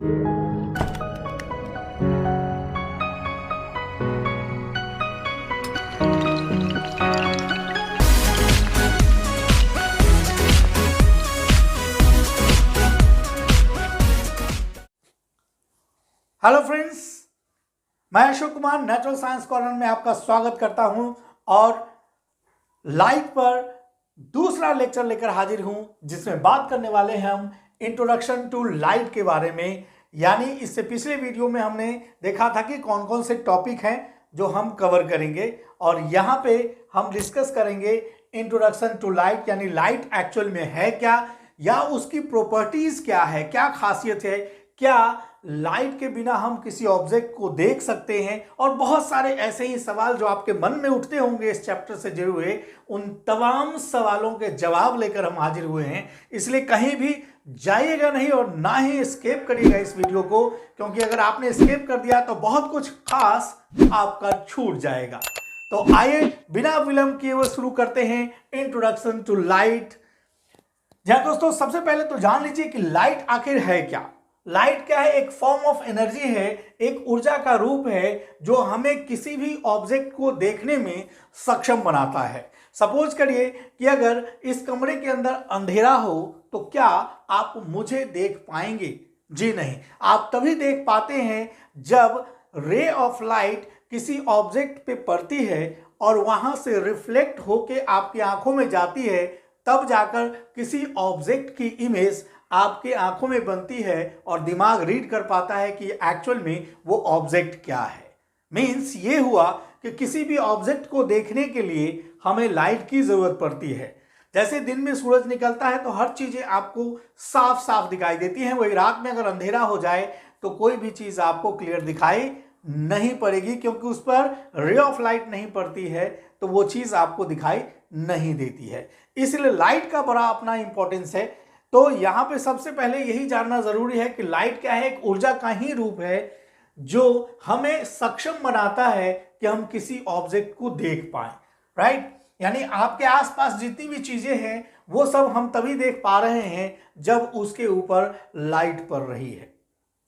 Hello friends, मैं Ashok Kumar natural science corner में आपका स्वागत करता हूं और लाइट पर दूसरा लेक्चर लेकर हाजिर हूं, जिसमें बात करने वाले हैं हम इंट्रोडक्शन टू लाइट के बारे में। यानी इससे पिछले वीडियो में हमने देखा था कि कौन कौन से टॉपिक हैं जो हम कवर करेंगे, और यहाँ पे हम डिस्कस करेंगे इंट्रोडक्शन टू लाइट, यानी लाइट एक्चुअल में है क्या, या उसकी प्रॉपर्टीज क्या है, क्या खासियत है, क्या लाइट के बिना हम किसी ऑब्जेक्ट को देख सकते हैं, और बहुत सारे ऐसे ही सवाल जो आपके मन में उठते होंगे इस चैप्टर से जुड़े हुए, उन तमाम सवालों के जवाब लेकर हम हाजिर हुए हैं। इसलिए कहीं भी जाइएगा नहीं और ना ही स्किप करिएगा इस वीडियो को, क्योंकि अगर आपने स्किप कर दिया तो बहुत कुछ खास आपका छूट जाएगा। तो आइए बिना विलंब किए हुए शुरू करते हैं इंट्रोडक्शन टू लाइट। जहां दोस्तों सबसे पहले तो जान लीजिए कि लाइट आखिर है क्या। लाइट क्या है? एक फॉर्म ऑफ एनर्जी है, एक ऊर्जा का रूप है जो हमें किसी भी ऑब्जेक्ट को देखने में सक्षम बनाता है। सपोज करिए कि अगर इस कमरे के अंदर अंधेरा हो तो क्या आप मुझे देख पाएंगे? जी नहीं। आप तभी देख पाते हैं जब रे ऑफ लाइट किसी ऑब्जेक्ट पे पड़ती है और वहां से रिफ्लेक्ट होके आपकी आंखों में जाती है, तब जाकर किसी ऑब्जेक्ट की इमेज आपके आंखों में बनती है और दिमाग रीड कर पाता है कि एक्चुअल में वो ऑब्जेक्ट क्या है। मीन्स ये हुआ कि किसी भी ऑब्जेक्ट को देखने के लिए हमें लाइट की जरूरत पड़ती है। जैसे दिन में सूरज निकलता है तो हर चीजें आपको साफ साफ दिखाई देती हैं, वही रात में अगर अंधेरा हो जाए तो कोई भी चीज आपको क्लियर दिखाई नहीं पड़ेगी, क्योंकि उस पर रे ऑफ लाइट नहीं पड़ती है, तो वो चीज आपको दिखाई नहीं देती है। इसलिए लाइट का बड़ा अपना इंपॉर्टेंस है। तो यहाँ पे सबसे पहले यही जानना जरूरी है कि लाइट क्या है? एक ऊर्जा का ही रूप है जो हमें सक्षम बनाता है कि हम किसी ऑब्जेक्ट को देख पाए, राइट। यानी आपके आसपास जितनी भी चीजें हैं वो सब हम तभी देख पा रहे हैं जब उसके ऊपर लाइट पड़ रही है,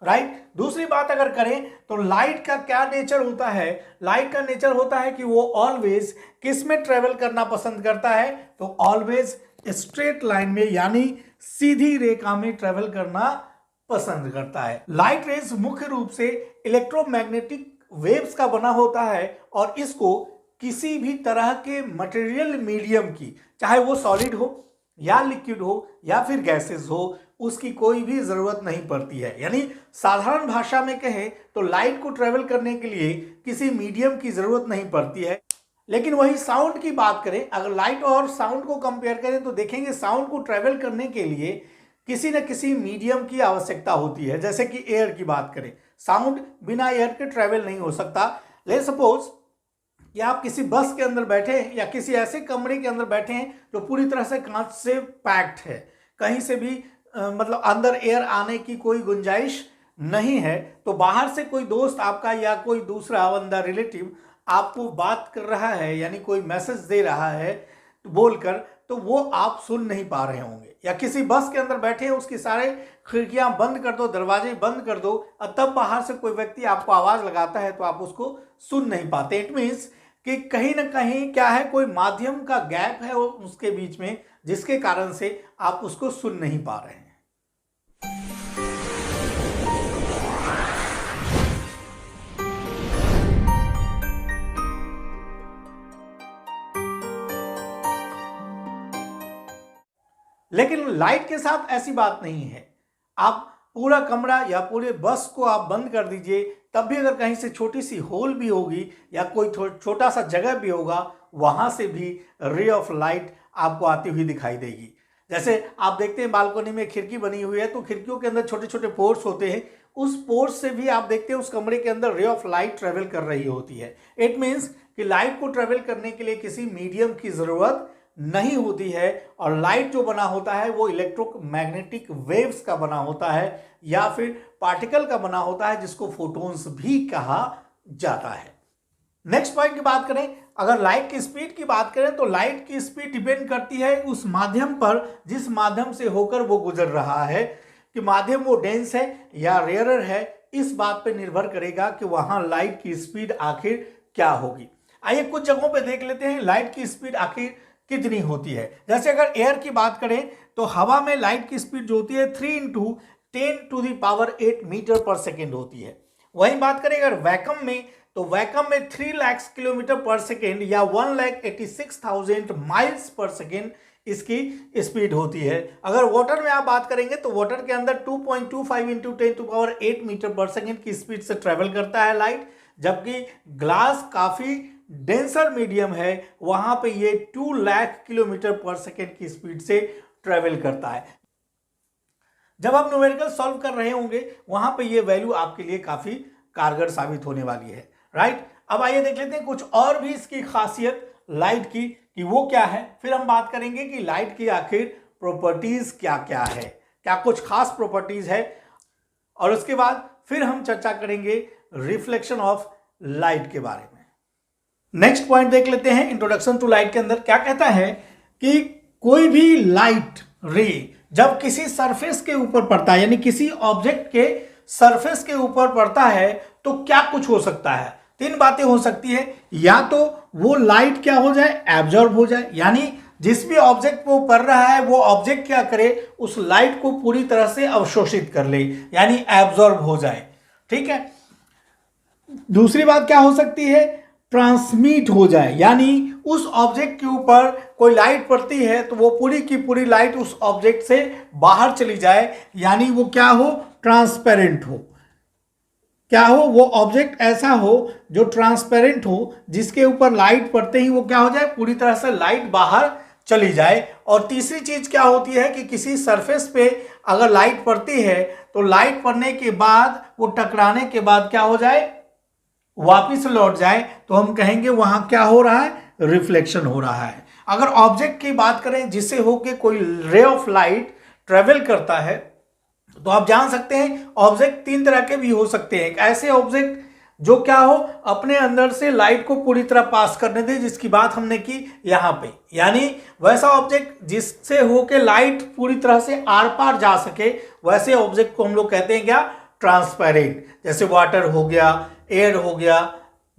राइट। दूसरी बात अगर करें तो लाइट का क्या नेचर होता है? लाइट का नेचर होता है कि वो ऑलवेज किस में ट्रेवल करना पसंद करता है? तो ऑलवेज स्ट्रेट लाइन में, यानी सीधी रेखा में ट्रेवल करना पसंद करता है। लाइट रेज मुख्य रूप से इलेक्ट्रोमैग्नेटिक वेव्स का बना होता है और इसको किसी भी तरह के मटेरियल मीडियम की, चाहे वो सॉलिड हो या लिक्विड हो या फिर गैसेस हो, उसकी कोई भी जरूरत नहीं पड़ती है। यानी साधारण भाषा में कहें तो लाइट को ट्रेवल करने के लिए किसी मीडियम की जरूरत नहीं पड़ती है। लेकिन वही साउंड की बात करें, अगर लाइट और साउंड को कंपेयर करें तो देखेंगे साउंड को ट्रेवल करने के लिए किसी न किसी मीडियम की आवश्यकता होती है। जैसे कि एयर की बात करें, साउंड बिना एयर के ट्रेवल नहीं हो सकता। ले सपोज कि आप किसी बस के अंदर बैठे हैं या किसी ऐसे कमरे के अंदर बैठे हैं जो पूरी तरह से कांच से पैक्ड है, कहीं से भी मतलब अंदर एयर आने की कोई गुंजाइश नहीं है, तो बाहर से कोई दोस्त आपका या कोई दूसरा बंदा, रिलेटिव आपको बात कर रहा है, यानी कोई मैसेज दे रहा है बोलकर, तो वो आप सुन नहीं पा रहे होंगे। या किसी बस के अंदर बैठे हैं, उसकी सारे खिड़कियां बंद कर दो, दरवाजे बंद कर दो, और तब बाहर से कोई व्यक्ति आपको आवाज लगाता है तो आप उसको सुन नहीं पाते। इट मीन्स कि कहीं ना कहीं क्या है, कोई माध्यम का गैप है उसके बीच में, जिसके कारण से आप उसको सुन नहीं पा रहे हैं। लेकिन लाइट के साथ ऐसी बात नहीं है। आप पूरा कमरा या पूरे बस को आप बंद कर दीजिए, तब भी अगर कहीं से छोटी सी होल भी होगी या कोई छोटा सा जगह भी होगा, वहां से भी रे ऑफ लाइट आपको आती हुई दिखाई देगी। जैसे आप देखते हैं बालकनी में खिड़की बनी हुई है, तो खिड़कियों के अंदर छोटे छोटे पोर्स होते हैं, उस पोर्स से भी आप देखते हैं उस कमरे के अंदर रे ऑफ लाइट ट्रेवल कर रही होती है। इट मीन्स कि लाइट को ट्रेवल करने के लिए किसी मीडियम की जरूरत नहीं होती है, और लाइट जो बना होता है वो इलेक्ट्रोमैग्नेटिक वेव्स का बना होता है या फिर पार्टिकल का बना होता है, जिसको फोटॉन्स भी कहा जाता है। नेक्स्ट पॉइंट की बात करें, अगर लाइट की स्पीड की बात करें तो लाइट की स्पीड डिपेंड करती है उस माध्यम पर जिस माध्यम से होकर वो गुजर रहा है। कि माध्यम वो डेंस है या रेयरर है, इस बात पे निर्भर करेगा कि वहां लाइट की स्पीड आखिर क्या होगी। आइए कुछ जगहों पे देख लेते हैं लाइट की स्पीड आखिर कितनी होती है। जैसे अगर एयर की बात करें तो हवा में लाइट की स्पीड जो होती है 3 इंटू 10⁸ मीटर पर सेकेंड होती है। वहीं बात करें अगर वैक्यूम में, तो वैक्यूम में 3 लाख किलोमीटर पर सेकेंड या 1,86,000 माइल्स पर सेकेंड इसकी स्पीड होती है। अगर वाटर में आप बात करेंगे तो वाटर के अंदर 2.25 इंटू 10⁸ मीटर पर सेकेंड की स्पीड से ट्रेवल करता है लाइट, जबकि ग्लास काफी डेंसर मीडियम है, वहां पे ये 2 लाख किलोमीटर पर सेकेंड की स्पीड से ट्रेवल करता है। जब आप न्यूमेरिकल सॉल्व कर रहे होंगे वहां पे ये वैल्यू आपके लिए काफी कारगर साबित होने वाली है, राइट। अब आइए देख लेते हैं कुछ और भी इसकी खासियत लाइट की कि वो क्या है। फिर हम बात करेंगे कि लाइट की आखिर प्रॉपर्टीज क्या क्या है, क्या कुछ खास प्रॉपर्टीज है, और उसके बाद फिर हम चर्चा करेंगे रिफ्लेक्शन ऑफ लाइट के बारे में। नेक्स्ट पॉइंट देख लेते हैं इंट्रोडक्शन टू लाइट के अंदर क्या कहता है कि कोई भी लाइट रे जब किसी सरफेस के ऊपर पड़ता है, यानी किसी ऑब्जेक्ट के सरफेस के ऊपर पड़ता है, तो क्या कुछ हो सकता है। 3 बातें हो सकती है, या तो वो लाइट क्या हो जाए, एब्जॉर्ब हो जाए, यानी जिस भी ऑब्जेक्ट को पड़ रहा है वो ऑब्जेक्ट क्या करे, उस लाइट को पूरी तरह से अवशोषित कर ले, यानी एब्जॉर्ब हो जाए, ठीक है। दूसरी बात क्या हो सकती है, ट्रांसमिट हो जाए, यानी उस ऑब्जेक्ट के ऊपर कोई लाइट पड़ती है तो वो पूरी की पूरी लाइट उस ऑब्जेक्ट से बाहर चली जाए, यानी वो क्या हो, ट्रांसपेरेंट हो। क्या हो, वो ऑब्जेक्ट ऐसा हो जो ट्रांसपेरेंट हो, जिसके ऊपर लाइट पड़ते ही वो क्या हो जाए, पूरी तरह से लाइट बाहर चली जाए। और तीसरी चीज क्या होती है कि किसी सरफेस पे अगर लाइट पड़ती है तो लाइट पड़ने के बाद वो टकराने के बाद क्या हो जाए, वापिस लौट जाए, तो हम कहेंगे वहां क्या हो रहा है, रिफ्लेक्शन हो रहा है। अगर ऑब्जेक्ट की बात करें जिससे होके कोई रे ऑफ लाइट ट्रेवल करता है, तो आप जान सकते हैं ऑब्जेक्ट 3 तरह के भी हो सकते हैं। ऐसे ऑब्जेक्ट जो क्या हो, अपने अंदर से लाइट को पूरी तरह पास करने दे, जिसकी बात हमने की यहां पे, यानी वैसा ऑब्जेक्ट जिससे होके लाइट पूरी तरह से आर पार जा सके, वैसे ऑब्जेक्ट को हम लोग कहते हैं क्या, ट्रांसपेरेंट। जैसे वाटर हो गया, एयर हो गया,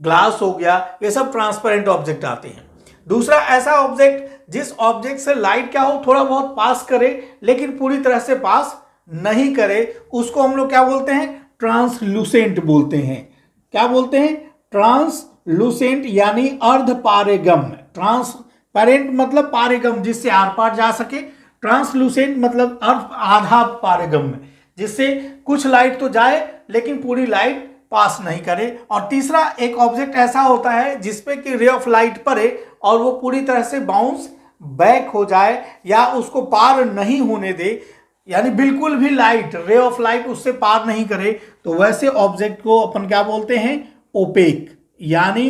ग्लास हो गया, ये सब ट्रांसपेरेंट ऑब्जेक्ट आते हैं। दूसरा ऐसा ऑब्जेक्ट जिस ऑब्जेक्ट से लाइट क्या हो, थोड़ा बहुत पास करे लेकिन पूरी तरह से पास नहीं करे, उसको हम लोग क्या बोलते हैं, ट्रांसलूसेंट बोलते हैं। क्या बोलते हैं, ट्रांसलूसेंट, यानी अर्धपारगम। ट्रांसपेरेंट मतलब पारगम, जिससे आर पार जा सके। ट्रांसलूसेंट मतलब आधा पारगम, जिससे कुछ लाइट तो जाए लेकिन पूरी लाइट पास नहीं करे। और तीसरा एक ऑब्जेक्ट ऐसा होता है जिसपे कि रे ऑफ लाइट पड़े और वो पूरी तरह से बाउंस बैक हो जाए या उसको पार नहीं होने दे, यानी बिल्कुल भी लाइट, रे ऑफ लाइट उससे पार नहीं करे, तो वैसे ऑब्जेक्ट को अपन क्या बोलते हैं, ओपेक, यानी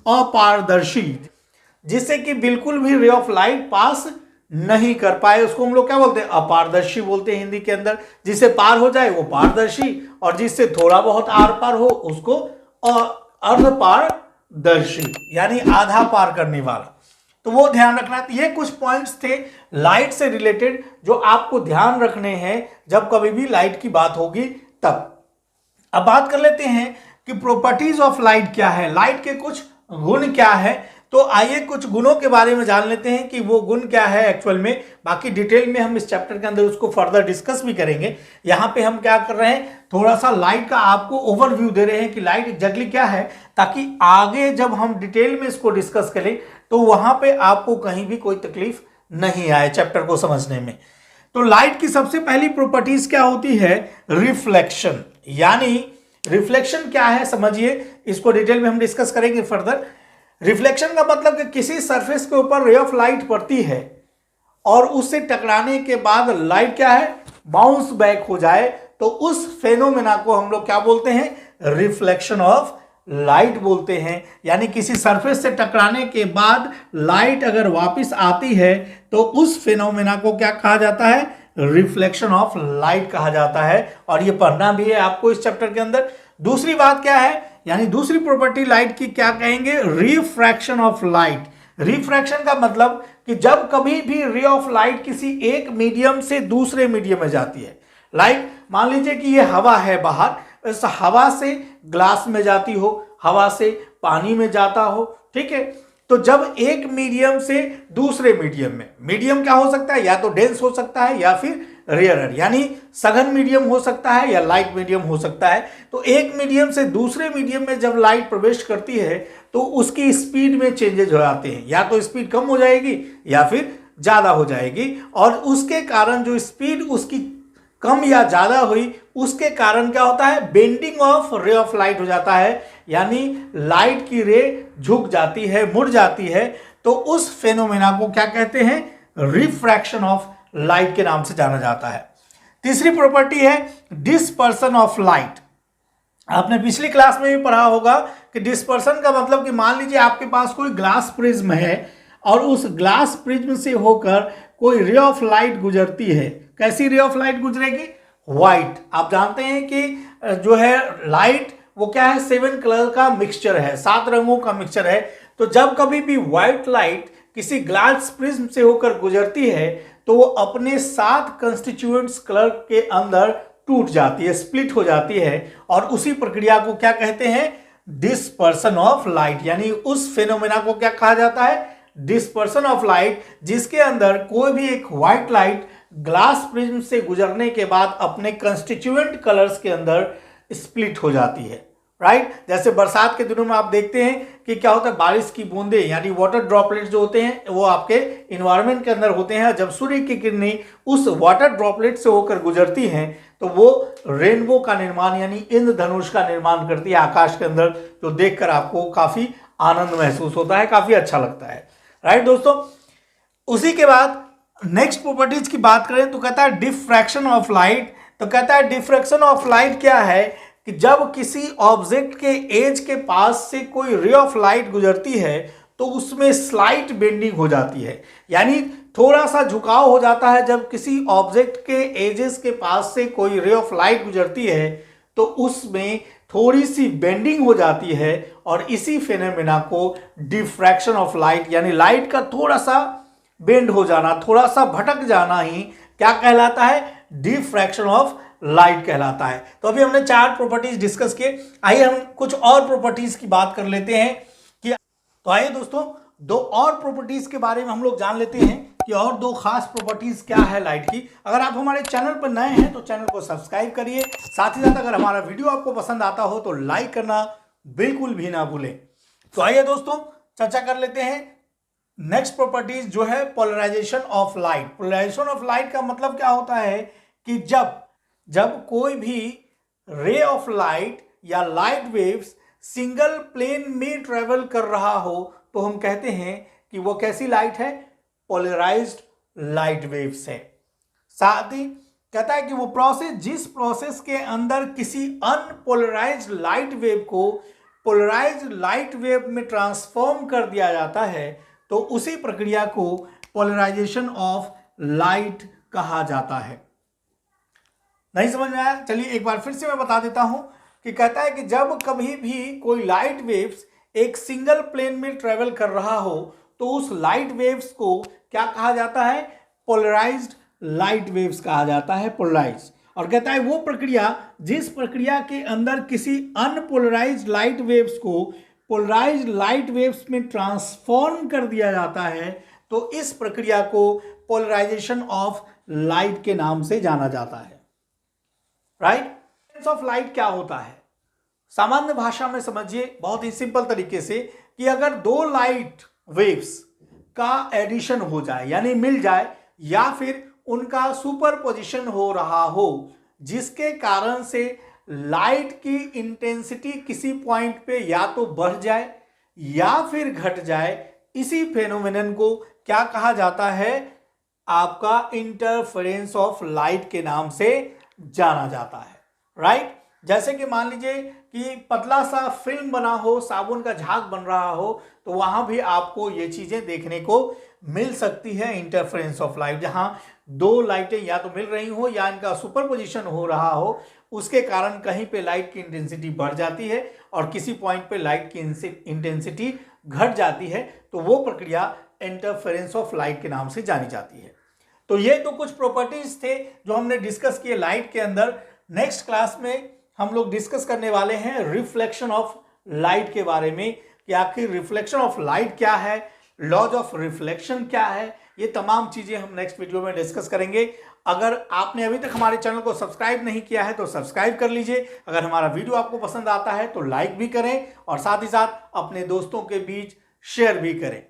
अपारदर्शी, जिससे कि बिल्कुल भी रे ऑफ लाइट पास नहीं कर पाए, उसको हम लोग क्या बोलते हैं, अपारदर्शी बोलते हैं हिंदी के अंदर। जिससे पार हो जाए वो पारदर्शी, और जिससे थोड़ा बहुत आर पार हो उसको अर्धपारदर्शी, यानी आधा पार करने वाला। तो वो ध्यान रखना। ये कुछ पॉइंट्स थे लाइट से रिलेटेड जो आपको ध्यान रखने हैं जब कभी भी लाइट की बात होगी तब। अब बात कर लेते हैं कि प्रॉपर्टीज ऑफ लाइट क्या है, लाइट के कुछ गुण क्या है। तो आइए कुछ गुणों के बारे में जान लेते हैं कि वो गुण क्या है एक्चुअल में। बाकी डिटेल में हम इस चैप्टर के अंदर उसको फर्दर डिस्कस भी करेंगे। यहाँ पे हम क्या कर रहे हैं, थोड़ा सा लाइट का आपको ओवरव्यू दे रहे हैं कि लाइट एग्जैक्टली क्या है, ताकि आगे जब हम डिटेल में इसको डिस्कस करें तो वहां पे आपको कहीं भी कोई तकलीफ नहीं आए चैप्टर को समझने में। तो लाइट की सबसे पहली प्रॉपर्टीज क्या होती है, रिफ्लेक्शन। यानी रिफ्लेक्शन क्या है समझिए, इसको डिटेल में हम डिस्कस करेंगे फर्दर। रिफ्लेक्शन का मतलब कि किसी सरफेस के ऊपर रे ऑफ लाइट पड़ती है और उससे टकराने के बाद लाइट क्या है, बाउंस बैक हो जाए, तो उस फेनोमेना को हम लोग क्या बोलते हैं, रिफ्लेक्शन ऑफ लाइट बोलते हैं। यानी किसी सरफेस से टकराने के बाद लाइट अगर वापस आती है तो उस फेनोमेना को क्या कहा जाता है, रिफ्लेक्शन ऑफ लाइट कहा जाता है। और ये पढ़ना भी है आपको इस चैप्टर के अंदर। दूसरी बात क्या है, यानी दूसरी प्रॉपर्टी लाइट की क्या कहेंगे, रिफ्रैक्शन ऑफ लाइट। रिफ्रैक्शन का मतलब कि जब कभी भी रे ऑफ लाइट किसी एक मीडियम से दूसरे मीडियम में जाती है, लाइट मान लीजिए कि ये हवा है बाहर, इस हवा से ग्लास में जाती हो, हवा से पानी में जाता हो, ठीक है। तो जब एक मीडियम से दूसरे मीडियम में, मीडियम क्या हो सकता है, या तो डेंस हो सकता है या फिर रेयरर, यानी सघन मीडियम हो सकता है या लाइट मीडियम हो सकता है। तो एक मीडियम से दूसरे मीडियम में जब लाइट प्रवेश करती है तो उसकी स्पीड में चेंजेज हो जाते हैं, या तो स्पीड कम हो जाएगी या फिर ज़्यादा हो जाएगी, और उसके कारण जो स्पीड उसकी कम या ज़्यादा हुई उसके कारण क्या होता है, bending of ray of light हो जाता है, यानी लाइट की रे झुक जाती है, मुड़ जाती है। तो उस फेनोमेना को क्या कहते हैं, रिफ्रैक्शन ऑफ लाइट के नाम से जाना जाता है। तीसरी प्रॉपर्टी है डिस्पर्सन ऑफ लाइट। आपने पिछली क्लास में भी पढ़ा होगा कि डिस्पर्सन का मतलब कि मान लीजिए आपके पास कोई ग्लास प्रिज्म है और उस ग्लास प्रिज्म से होकर कोई रे ऑफ लाइट गुजरती है। कैसी रे ऑफ लाइट गुजरेगी, व्हाइट। आप जानते हैं कि जो है लाइट वो क्या है, 7 कलर का मिक्सचर है, 7 रंगों का मिक्सचर है। तो जब कभी भी व्हाइट लाइट किसी ग्लास प्रिज्म से होकर गुजरती है तो वो अपने 7 कंस्टिट्यूएंट्स कलर के अंदर टूट जाती है, स्प्लिट हो जाती है, और उसी प्रक्रिया को क्या कहते हैं, डिस्पर्सन ऑफ लाइट। यानी उस फेनोमेना को क्या कहा जाता है, डिस्पर्सन ऑफ लाइट, जिसके अंदर कोई भी एक व्हाइट लाइट ग्लास प्रिज्म से गुजरने के बाद अपने कंस्टिट्यूएंट कलर्स के अंदर स्प्लिट हो जाती है, राइट। जैसे बरसात के दिनों में आप देखते हैं कि क्या होता है, बारिश की बूंदे यानी वाटर ड्रॉपलेट्स जो होते हैं वो आपके इन्वायरमेंट के अंदर होते हैं। जब सूर्य की किरणें उस वाटर ड्रॉपलेट से होकर गुजरती हैं तो वो रेनबो का निर्माण यानी इंद्रधनुष का निर्माण करती है आकाश के अंदर, जो देखकर आपको काफी आनंद महसूस होता है, काफी अच्छा लगता है, राइट दोस्तों। उसी के बाद नेक्स्ट प्रॉपर्टीज की बात करें तो कहता है डिफ्रैक्शन ऑफ लाइट। तो कहता है डिफ्रैक्शन ऑफ लाइट क्या है कि जब किसी ऑब्जेक्ट के एज के पास से कोई रे ऑफ लाइट गुजरती है तो उसमें स्लाइट बेंडिंग हो जाती है, यानी थोड़ा सा झुकाव हो जाता है। जब किसी ऑब्जेक्ट के एजेस के पास से कोई रे ऑफ लाइट गुजरती है तो उसमें थोड़ी सी बेंडिंग हो जाती है, और इसी फेनोमेना को डिफ्रैक्शन ऑफ लाइट यानी लाइट का थोड़ा सा बेंड हो जाना, थोड़ा सा भटक जाना ही क्या कहलाता है, डिफ्रैक्शन ऑफ लाइट कहलाता है। तो अभी हमने 4 प्रॉपर्टीज डिस्कस किए, आइए हम कुछ और प्रॉपर्टीज की बात कर लेते हैं कि तो आइए दोस्तों 2 और प्रॉपर्टीज के बारे में हम लोग जान लेते हैं कि और 2 खास प्रॉपर्टीज क्या है लाइट की। अगर आप हमारे चैनल पर नए हैं तो चैनल को सब्सक्राइब करिए, साथ ही साथ अगर हमारा वीडियो आपको पसंद आता हो तो लाइक करना बिल्कुल भी ना भूलें। तो आइए दोस्तों चर्चा कर लेते हैं नेक्स्ट प्रॉपर्टीज जो है polarisation of light. Polarisation of light का मतलब क्या होता है कि जब कोई भी रे ऑफ लाइट या लाइट वेव्स सिंगल प्लेन में ट्रेवल कर रहा हो तो हम कहते हैं कि वो कैसी लाइट है, पोलराइज्ड लाइट वेव्स है। साथ ही कहता है कि वो प्रोसेस, जिस प्रोसेस के अंदर किसी अनपोलराइज्ड लाइट वेव को पोलराइज्ड लाइट वेव में ट्रांसफॉर्म कर दिया जाता है तो उसी प्रक्रिया को पोलराइजेशन ऑफ लाइट कहा जाता है। नहीं समझ में आया, चलिए एक बार फिर से मैं बता देता हूं कि कहता है कि जब कभी भी कोई लाइट वेव्स एक सिंगल प्लेन में ट्रेवल कर रहा हो तो उस लाइट वेव्स को क्या कहा जाता है, पोलराइज्ड लाइट वेव्स कहा जाता है, पोलराइज्ड। और कहता है वो प्रक्रिया, जिस प्रक्रिया के अंदर किसी अनपोलराइज्ड लाइट वेव्स को पोलराइज्ड लाइट वेव्स में ट्रांसफॉर्म कर दिया जाता है तो इस प्रक्रिया को पोलराइजेशन ऑफ लाइट के नाम से जाना जाता है, राइट। ऑफ लाइट क्या होता है, सामान्य भाषा में समझिए बहुत ही सिंपल तरीके से कि अगर 2 लाइट वेव्स का एडिशन हो जाए यानी मिल जाए, या फिर उनका सुपरपोजिशन हो रहा हो जिसके कारण से लाइट की इंटेंसिटी किसी पॉइंट पे या तो बढ़ जाए या फिर घट जाए, इसी फेनोमेनन को क्या कहा जाता है, आपका इंटरफेरेंस ऑफ लाइट के नाम से जाना जाता है, राइट। जैसे कि मान लीजिए कि पतला सा फिल्म बना हो, साबुन का झाग बन रहा हो, तो वहां भी आपको ये चीजें देखने को मिल सकती है, इंटरफेरेंस ऑफ लाइट, जहां 2 लाइटें या तो मिल रही हो या इनका सुपरपोजिशन हो रहा हो, उसके कारण कहीं पे लाइट की इंटेंसिटी बढ़ जाती है और किसी पॉइंट पे लाइट की इंटेंसिटी घट जाती है, तो वो प्रक्रिया इंटरफेरेंस ऑफ लाइट के नाम से जानी जाती है। तो ये तो कुछ प्रॉपर्टीज थे जो हमने डिस्कस किए लाइट के अंदर। नेक्स्ट क्लास में हम लोग डिस्कस करने वाले हैं रिफ्लेक्शन ऑफ लाइट के बारे में कि आखिर रिफ्लेक्शन ऑफ लाइट क्या है, लॉज ऑफ रिफ्लेक्शन क्या है, ये तमाम चीजें हम नेक्स्ट वीडियो में डिस्कस करेंगे। अगर आपने अभी तक हमारे चैनल को सब्सक्राइब नहीं किया है तो सब्सक्राइब कर लीजिए। अगर हमारा वीडियो आपको पसंद आता है तो लाइक भी करें और साथ ही साथ अपने दोस्तों के बीच शेयर भी करें।